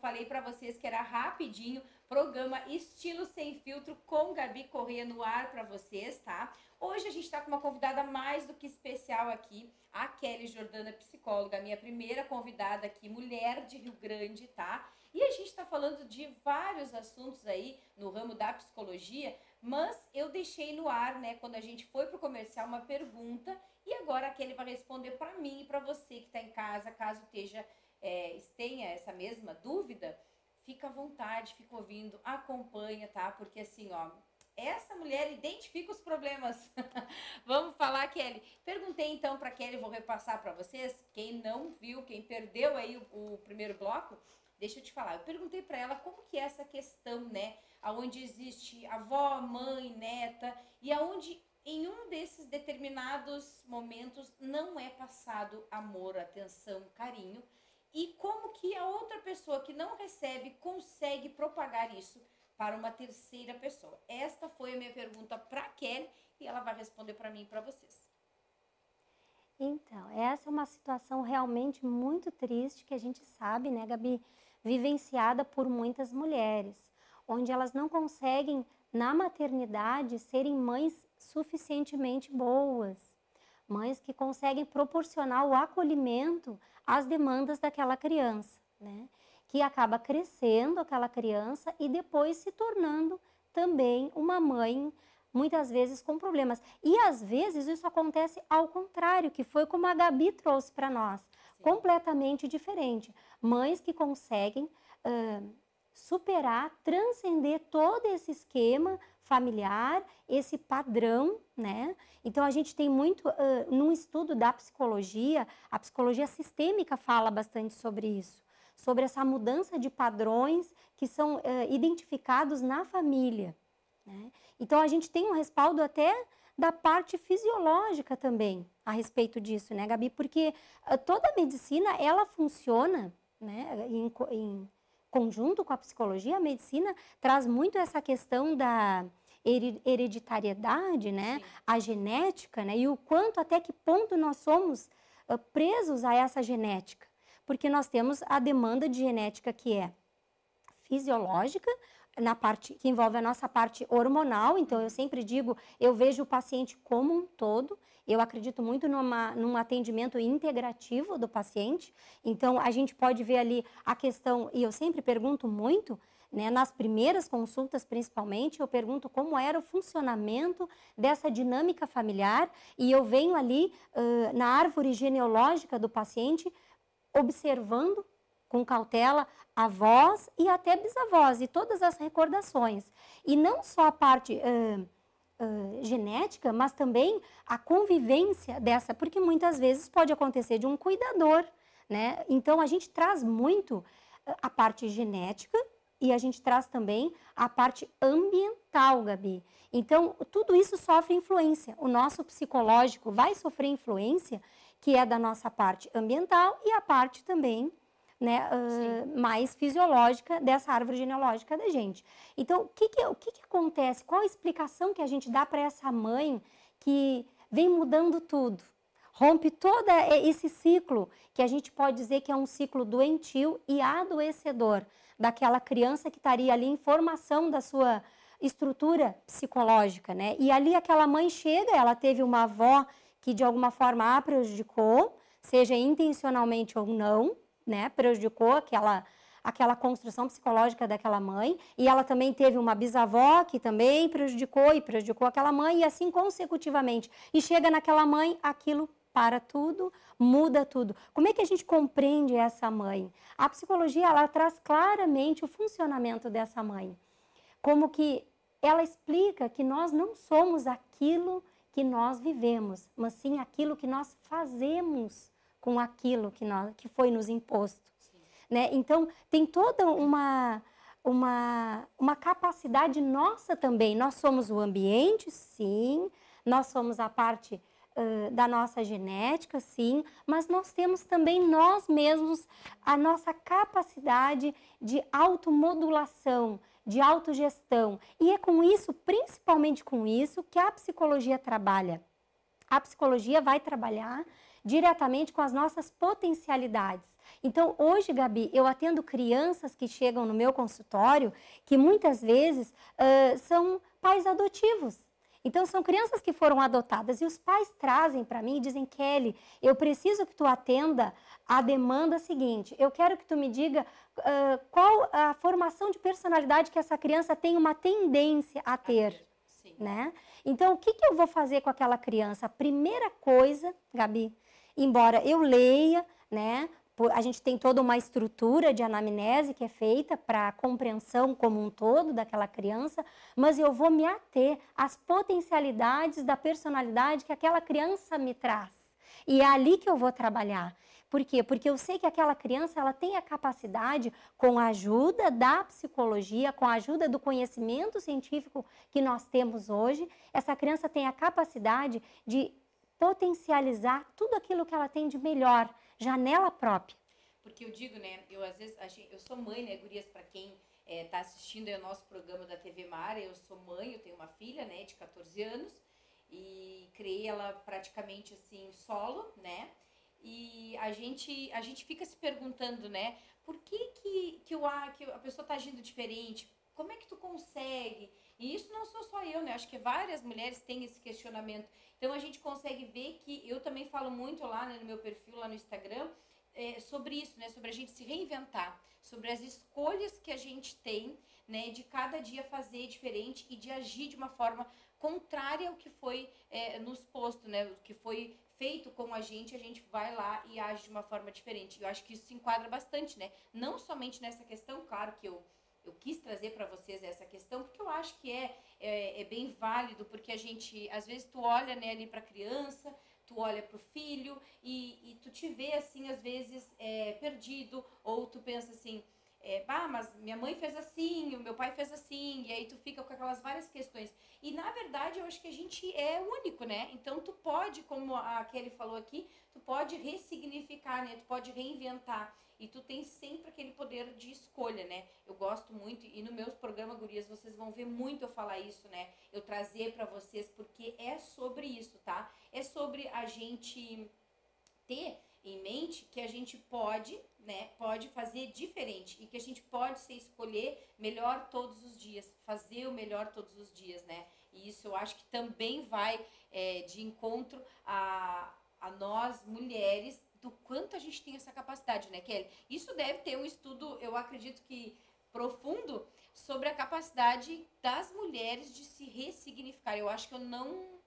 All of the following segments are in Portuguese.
falei para vocês que era rapidinho, programa Estilo Sem Filtro com Gabi Corrêa no ar para vocês, tá? Hoje a gente está com uma convidada mais do que especial aqui, a Kelly Jordana, psicóloga, minha primeira convidada aqui, mulher de Rio Grande, tá? E a gente está falando de vários assuntos aí no ramo da psicologia, mas eu deixei no ar, né, quando a gente foi pro comercial, uma pergunta, e agora a Kelly vai responder para mim e para você que está em casa, caso tenha essa mesma dúvida, fica à vontade, fica ouvindo, acompanha, tá? Porque assim, ó, essa mulher identifica os problemas. Vamos falar, Kelly. Perguntei então para Kelly, vou repassar para vocês, quem não viu, quem perdeu aí o primeiro bloco, deixa eu te falar, eu perguntei para ela como que é essa questão, né, aonde existe avó, mãe, neta, e aonde em um desses determinados momentos não é passado amor, atenção, carinho, e como que a outra pessoa que não recebe consegue propagar isso para uma terceira pessoa. Esta foi a minha pergunta para a Kelly e ela vai responder para mim e para vocês. Então, essa é uma situação realmente muito triste que a gente sabe, né, Gabi, vivenciada por muitas mulheres, onde elas não conseguem, na maternidade, serem mães suficientemente boas, mães que conseguem proporcionar o acolhimento às demandas daquela criança, né? Que acaba crescendo aquela criança e depois se tornando também uma mãe, muitas vezes com problemas. E às vezes isso acontece ao contrário, que foi como a Gabi trouxe para nós, completamente diferente. Mães que conseguem superar, transcender todo esse esquema familiar, esse padrão, né? Então a gente tem muito, num estudo da psicologia, a psicologia sistêmica fala bastante sobre isso, sobre essa mudança de padrões que são identificados na família, né? Então a gente tem um respaldo até da parte fisiológica também a respeito disso, né, Gabi? Porque toda a medicina, ela funciona, né, em conjunto com a psicologia. A medicina traz muito essa questão da hereditariedade, né? Sim. A genética, né? E o quanto, até que ponto nós somos presos a essa genética. Porque nós temos a demanda de genética que é fisiológica, na parte que envolve a nossa parte hormonal. Então eu sempre digo, eu vejo o paciente como um todo. Eu acredito muito num atendimento integrativo do paciente. Então a gente pode ver ali a questão, e eu sempre pergunto muito, né, nas primeiras consultas principalmente, eu pergunto como era o funcionamento dessa dinâmica familiar, e eu venho ali na árvore genealógica do paciente observando com cautela avós e até bisavós, e todas as recordações. E não só a parte genética, mas também a convivência dessa, porque muitas vezes pode acontecer de um cuidador, né? Então a gente traz muito a parte genética e a gente traz também a parte ambiental, Gabi. Então tudo isso sofre influência. O nosso psicológico vai sofrer influência, que é da nossa parte ambiental, e a parte também, né, mais fisiológica dessa árvore genealógica da gente. Então, o que acontece? Qual a explicação que a gente dá para essa mãe que vem mudando tudo? Rompe todo esse ciclo, que a gente pode dizer que é um ciclo doentio e adoecedor, daquela criança que estaria ali em formação da sua estrutura psicológica, né? E ali aquela mãe chega, ela teve uma avó que de alguma forma a prejudicou, seja intencionalmente ou não, né, prejudicou aquela construção psicológica daquela mãe, e ela também teve uma bisavó que também prejudicou aquela mãe, e assim consecutivamente. E chega naquela mãe, aquilo para tudo, muda tudo. Como é que a gente compreende essa mãe? A psicologia, ela traz claramente o funcionamento dessa mãe. Como que ela explica que nós não somos aquilo que nós vivemos, mas sim aquilo que nós fazemos com aquilo que foi nos imposto, né? Então tem toda uma capacidade nossa também. Nós somos o ambiente, sim, nós somos a parte da nossa genética, sim, mas nós temos também nós mesmos a nossa capacidade de automodulação, de autogestão. E é com isso, principalmente com isso, que a psicologia trabalha. A psicologia vai trabalhar diretamente com as nossas potencialidades. Então, hoje, Gabi, eu atendo crianças que chegam no meu consultório que muitas vezes são pais adotivos. Então, são crianças que foram adotadas e os pais trazem para mim e dizem, Kelly, eu preciso que tu atenda a demanda seguinte. Eu quero que tu me diga qual a formação de personalidade que essa criança tem uma tendência a ter. Sim. Né? Então, o que eu vou fazer com aquela criança? A primeira coisa, Gabi, embora eu leia, né? A gente tem toda uma estrutura de anamnese que é feita para a compreensão como um todo daquela criança, mas eu vou me ater às potencialidades da personalidade que aquela criança me traz. E é ali que eu vou trabalhar. Por quê? Porque eu sei que aquela criança ela tem a capacidade, com a ajuda da psicologia, com a ajuda do conhecimento científico que nós temos hoje, essa criança tem a capacidade de potencializar tudo aquilo que ela tem de melhor, já nela própria. Porque eu digo, né, eu às vezes, eu sou mãe, né, gurias, para quem tá assistindo aí o nosso programa da TV Mar, eu sou mãe, eu tenho uma filha, né, de 14 anos, e criei ela praticamente assim, solo, né, e a gente fica se perguntando, né, por que a pessoa tá agindo diferente, como é que tu consegue? E isso não sou só eu, né, acho que várias mulheres têm esse questionamento. Então a gente consegue ver que eu também falo muito lá, né, no meu perfil, lá no Instagram, sobre isso, né, sobre a gente se reinventar, sobre as escolhas que a gente tem, né, de cada dia fazer diferente e de agir de uma forma contrária ao que foi nos posto, né, o que foi feito com a gente vai lá e age de uma forma diferente. Eu acho que isso se enquadra bastante, né, não somente nessa questão, claro que eu quis trazer para vocês essa questão, porque eu acho que é bem válido, porque a gente, às vezes, tu olha, né, ali para a criança, tu olha para o filho e tu te vê, assim, às vezes, perdido, ou tu pensa assim, mas minha mãe fez assim, o meu pai fez assim, e aí tu fica com aquelas várias questões. E, na verdade, eu acho que a gente é único, né? Então, tu pode, como a Kelly falou aqui, tu pode ressignificar, né? Tu pode reinventar. E tu tem sempre aquele poder de escolha, né? Eu gosto muito, e no meus programas, gurias, vocês vão ver muito eu falar isso, né? Eu trazer pra vocês, porque é sobre isso, tá? É sobre a gente ter em mente que a gente pode, né? Pode fazer diferente e que a gente pode se escolher melhor todos os dias, fazer o melhor todos os dias, né? E isso eu acho que também vai de encontro a nós, mulheres, do quanto a gente tem essa capacidade, né, Kelly? Isso deve ter um estudo, eu acredito que profundo, sobre a capacidade das mulheres de se ressignificar. Eu acho que eu não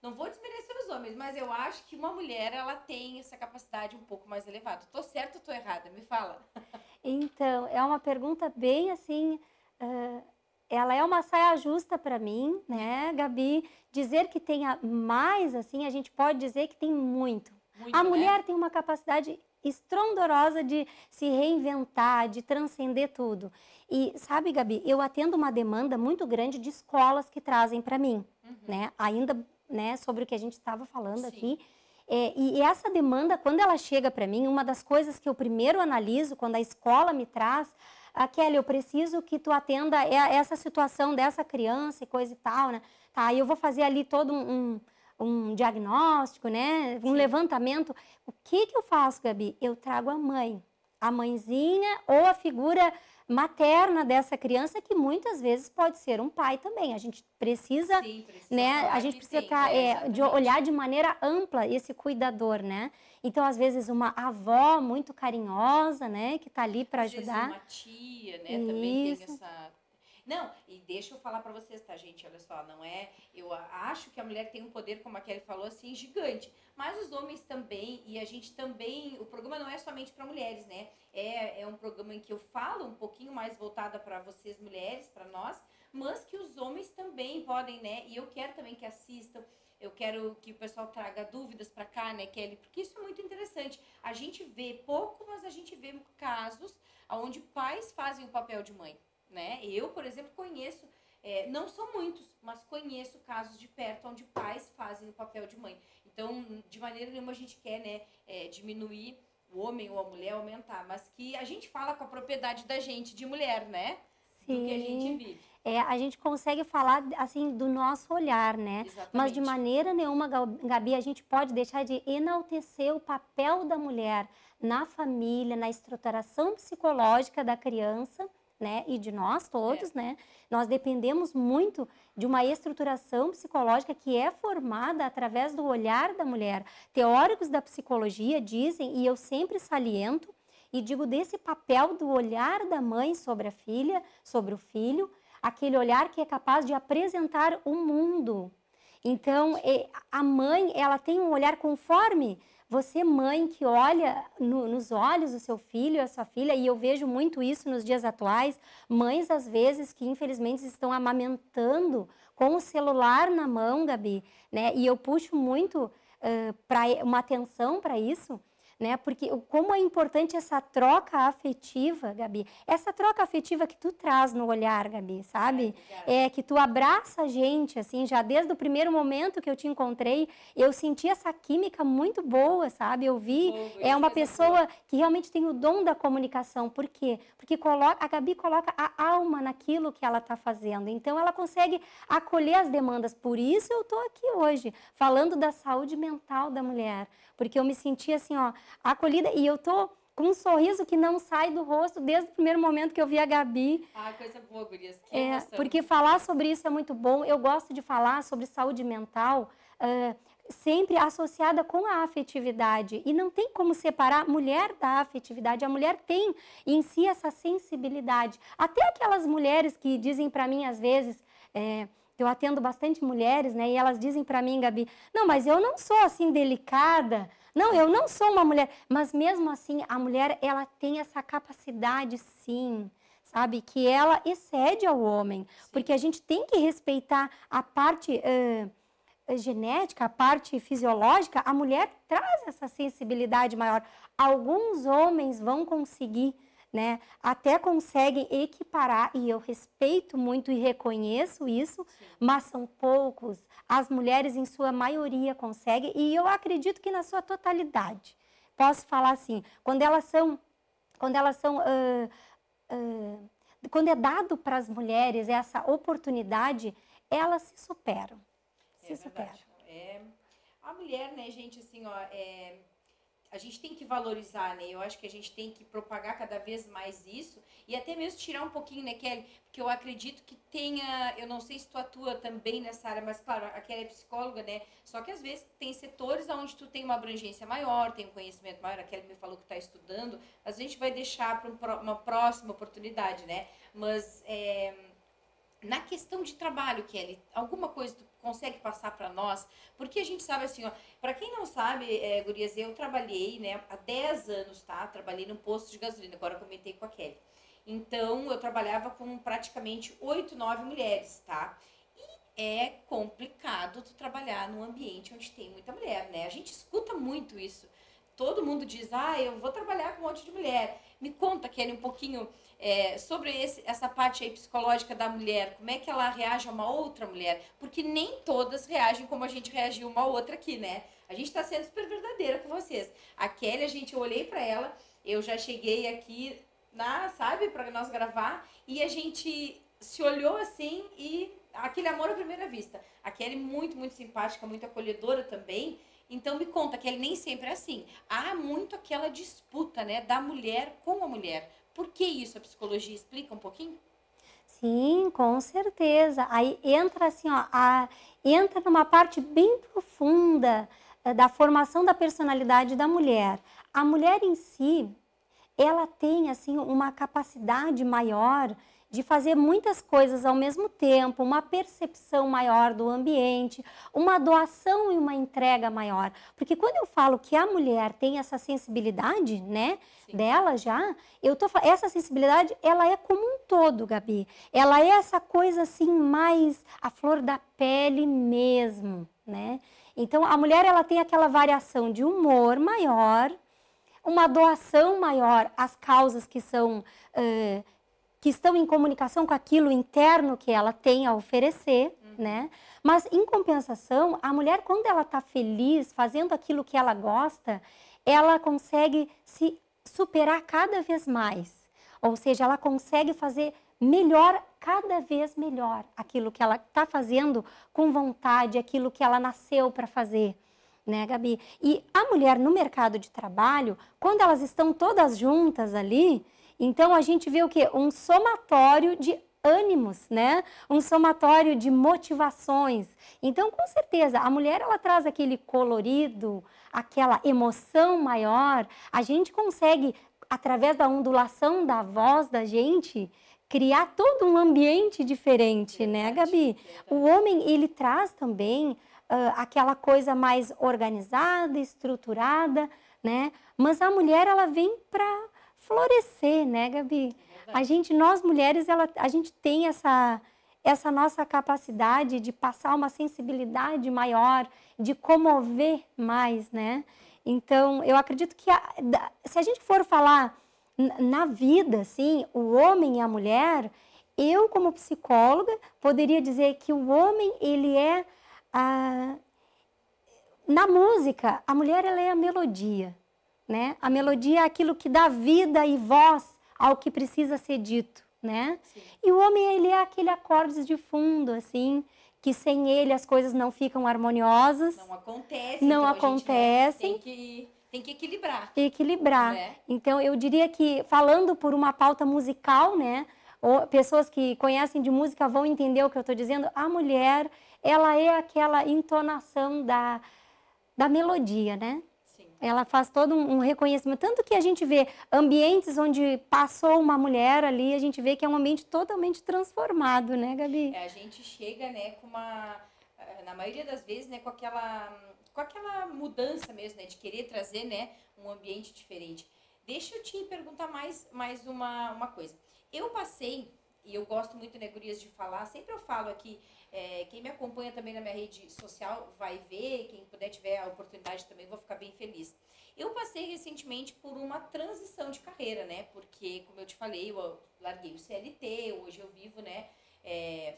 vou desmerecer os homens, mas eu acho que uma mulher, ela tem essa capacidade um pouco mais elevada. Tô certa ou tô errada? Me fala. Então, é uma pergunta bem assim, ela é uma saia justa para mim, né, Gabi? Dizer que tenha mais, assim, a gente pode dizer que tem muito. A mulher, né, tem uma capacidade estrondorosa de se reinventar, de transcender tudo. E sabe, Gabi, eu atendo uma demanda muito grande de escolas que trazem para mim, né? Ainda, né, sobre o que a gente estava falando aqui. E essa demanda, quando ela chega para mim, uma das coisas que eu primeiro analiso, quando a escola me traz, Kelly, eu preciso que tu atenda essa situação dessa criança e coisa e tal, né? Tá, e eu vou fazer ali todo um diagnóstico, né? Um levantamento. O que eu faço, Gabi? Eu trago a mãezinha ou a figura materna dessa criança, que muitas vezes pode ser um pai também. A gente precisa, né? A gente precisa de olhar de maneira ampla esse cuidador, né? Então, às vezes, uma avó muito carinhosa, né? Que tá ali para ajudar. Às vezes uma tia, né? Isso. Também tem essa... Não, e deixa eu falar pra vocês, tá, gente? Olha só, não é... Eu acho que a mulher tem um poder, como a Kelly falou, assim, gigante. Mas os homens também, e a gente também... O programa não é somente pra mulheres, né? É um programa em que eu falo um pouquinho mais voltada pra vocês, mulheres, pra nós, mas que os homens também podem, né? E eu quero também que assistam. Eu quero que o pessoal traga dúvidas pra cá, né, Kelly? Porque isso é muito interessante. A gente vê pouco, mas a gente vê casos onde pais fazem o papel de mãe. Né? Eu, por exemplo, conheço, não são muitos, mas conheço casos de perto onde pais fazem o papel de mãe. Então, de maneira nenhuma a gente quer, né, diminuir o homem ou a mulher, aumentar, mas que a gente fala com a propriedade da gente, de mulher, né? do que a gente vive. A gente consegue falar, assim, do nosso olhar, né? Exatamente. Mas de maneira nenhuma, Gabi, a gente pode deixar de enaltecer o papel da mulher na família, na estruturação psicológica da criança, né? E de nós todos, né? Nós dependemos muito de uma estruturação psicológica que é formada através do olhar da mulher. Teóricos da psicologia dizem, e eu sempre saliento, e digo desse papel do olhar da mãe sobre a filha, sobre o filho, aquele olhar que é capaz de apresentar o mundo. Então, a mãe, ela tem um olhar conforme você, mãe, que olha nos olhos do seu filho e a sua filha, e eu vejo muito isso nos dias atuais, mães, às vezes, que infelizmente estão amamentando com o celular na mão, Gabi, né? E eu puxo muito uma atenção para isso, né? Porque como é importante essa troca afetiva, Gabi, essa troca afetiva que tu traz no olhar, Gabi, sabe? Que tu abraça a gente, assim, já desde o primeiro momento que eu te encontrei, eu senti essa química muito boa, sabe? Eu vi, uma pessoa que realmente tem o dom da comunicação. Por quê? Porque a Gabi coloca a alma naquilo que ela está fazendo, então ela consegue acolher as demandas. Por isso eu estou aqui hoje, falando da saúde mental da mulher, porque eu me senti assim, ó, acolhida, e eu tô com um sorriso que não sai do rosto desde o primeiro momento que eu vi a Gabi. Ah, coisa boa, gurias. Que emoção. Porque falar sobre isso é muito bom. Eu gosto de falar sobre saúde mental sempre associada com a afetividade. E não tem como separar a mulher da afetividade. A mulher tem em si essa sensibilidade. Até aquelas mulheres que dizem para mim, às vezes... eu atendo bastante mulheres, né? E elas dizem para mim, Gabi, não, mas eu não sou assim delicada. Não, eu não sou uma mulher. Mas mesmo assim, a mulher, ela tem essa capacidade, sim, sabe? Que ela excede ao homem. Sim. Porque a gente tem que respeitar a parte genética, a parte fisiológica. A mulher traz essa sensibilidade maior. Alguns homens vão conseguir, né? Até conseguem equiparar, e eu respeito muito e reconheço isso, sim, mas são poucos. As mulheres, em sua maioria, conseguem, e eu acredito que na sua totalidade. Posso falar assim, quando é dado para as mulheres essa oportunidade, elas se superam. Se superam. A mulher, né, gente, assim, ó, a gente tem que valorizar, né? Eu acho que a gente tem que propagar cada vez mais isso e até mesmo tirar um pouquinho, né, Kelly? Porque eu acredito que tenha, eu não sei se tu atua também nessa área, mas claro, a Kelly é psicóloga, né? Só que às vezes tem setores onde tu tem uma abrangência maior, tem um conhecimento maior, a Kelly me falou que está estudando, a gente vai deixar para uma próxima oportunidade, né? Mas na questão de trabalho, Kelly, alguma coisa tu consegue passar para nós? Porque a gente sabe assim, ó, para quem não sabe, gurias, eu trabalhei, né, há 10 anos, tá? Trabalhei num posto de gasolina, agora eu comentei com a Kelly. Então, eu trabalhava com praticamente 8, 9 mulheres, tá? E é complicado tu trabalhar num ambiente onde tem muita mulher, né? A gente escuta muito isso. Todo mundo diz, eu vou trabalhar com um monte de mulher. Me conta, Kelly, um pouquinho sobre essa parte aí psicológica da mulher. Como é que ela reage a uma outra mulher? Porque nem todas reagem como a gente reagiu uma outra aqui, né? A gente tá sendo super verdadeira com vocês. A Kelly, eu olhei pra ela, eu já cheguei aqui, sabe, pra nós gravar, e a gente se olhou assim e aquele amor à primeira vista. A Kelly muito, muito simpática, muito acolhedora também. Então me conta, Kelly, nem sempre é assim. Há muito aquela disputa, né, da mulher com a mulher. Por que isso? A psicologia explica um pouquinho? Sim, com certeza. Aí entra assim, ó, entra numa parte bem profunda da formação da personalidade da mulher. A mulher em si, ela tem assim uma capacidade maior de fazer muitas coisas ao mesmo tempo, uma percepção maior do ambiente, uma doação e uma entrega maior. Porque quando eu falo que a mulher tem essa sensibilidade, né, sim, dela já, essa sensibilidade, ela é como um todo, Gabi. Ela é essa coisa assim mais a flor da pele mesmo, né? Então a mulher, ela tem aquela variação de humor maior, uma doação maior às causas que estão em comunicação com aquilo interno que ela tem a oferecer, né? Mas, em compensação, a mulher, quando ela está feliz, fazendo aquilo que ela gosta, ela consegue se superar cada vez mais. Ou seja, ela consegue fazer melhor, cada vez melhor, aquilo que ela está fazendo com vontade, aquilo que ela nasceu para fazer, né, Gabi? E a mulher no mercado de trabalho, quando elas estão todas juntas ali, então a gente vê o quê? Um somatório de ânimos, né? Um somatório de motivações. Então, com certeza, a mulher ela traz aquele colorido, aquela emoção maior. A gente consegue, através da ondulação da voz da gente, criar todo um ambiente diferente, né, Gabi? O homem, ele traz também aquela coisa mais organizada, estruturada, né? Mas a mulher, ela vem para florescer, né, Gabi? Nós mulheres, a gente tem essa nossa capacidade de passar uma sensibilidade maior, de comover mais, né? Então, eu acredito que se a gente for falar na vida, assim, o homem e a mulher, eu como psicóloga poderia dizer que o homem, ele é na música, a mulher ela é a melodia, né? A melodia é aquilo que dá vida e voz ao que precisa ser dito, né? Sim. E o homem, ele é aquele acordes de fundo, assim, que sem ele as coisas não ficam harmoniosas. Não acontecem. Não acontecem. Tem que equilibrar. Equilibrar. Né? Então, eu diria que, falando por uma pauta musical, né? Ou pessoas que conhecem de música vão entender o que eu estou dizendo. A mulher, ela é aquela entonação da melodia, né? Ela faz todo um reconhecimento. Tanto que a gente vê ambientes onde passou uma mulher ali, a gente vê que é um ambiente totalmente transformado, né, Gabi? A gente chega, né, com na maioria das vezes, né, com aquela mudança mesmo, né, de querer trazer, né, um ambiente diferente. Deixa eu te perguntar mais uma coisa. Eu passei, e eu gosto muito, né, gurias, de falar, sempre eu falo aqui, quem me acompanha também na minha rede social vai ver, quem puder tiver a oportunidade também, vou ficar bem feliz. Eu passei recentemente por uma transição de carreira, né? Porque, como eu te falei, eu larguei o CLT, hoje eu vivo, né,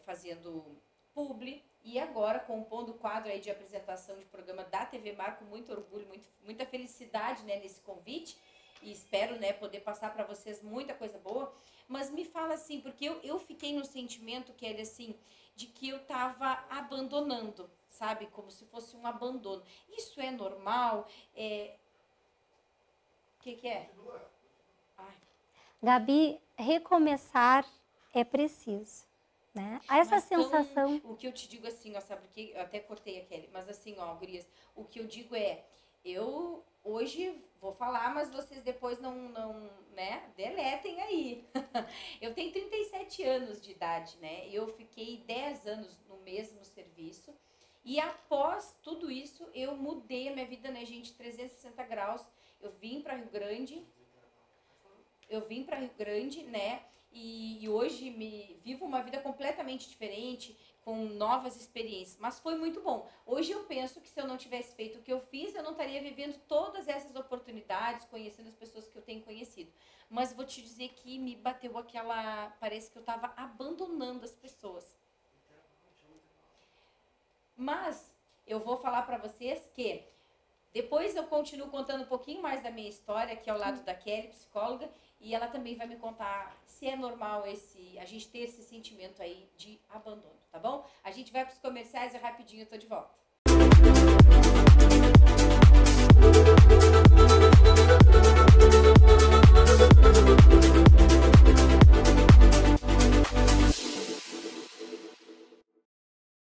fazendo publi e agora compondo o quadro aí de apresentação de programa da TV Mar, com muito orgulho, muita felicidade, né, nesse convite. E espero, né, poder passar para vocês muita coisa boa. Mas me fala assim, porque eu fiquei no sentimento que era assim, de que eu estava abandonando, sabe? Como se fosse um abandono. Isso é normal? O que é? Ai. Gabi, recomeçar é preciso, né? Essa sensação... O que eu te digo assim, ó, sabe? Porque eu até cortei a Kelly, mas assim, ó, gurias, o que eu digo é, eu hoje vou falar, mas vocês depois não né, deletem aí. Eu tenho 37 anos de idade, né? Eu fiquei 10 anos no mesmo serviço e após tudo isso eu mudei a minha vida, né, gente, 360 graus. Eu vim para Rio Grande, né? E hoje vivo uma vida completamente diferente, com novas experiências, mas foi muito bom. Hoje eu penso que se eu não tivesse feito o que eu fiz, eu não estaria vivendo todas essas oportunidades, conhecendo as pessoas que eu tenho conhecido. Mas vou te dizer que me bateu parece que eu estava abandonando as pessoas. Mas eu vou falar para vocês que depois eu continuo contando um pouquinho mais da minha história, que é ao lado da Kelly, psicóloga, e ela também vai me contar se é normal a gente ter esse sentimento aí de abandono, tá bom? A gente vai para os comerciais e rapidinho eu tô de volta.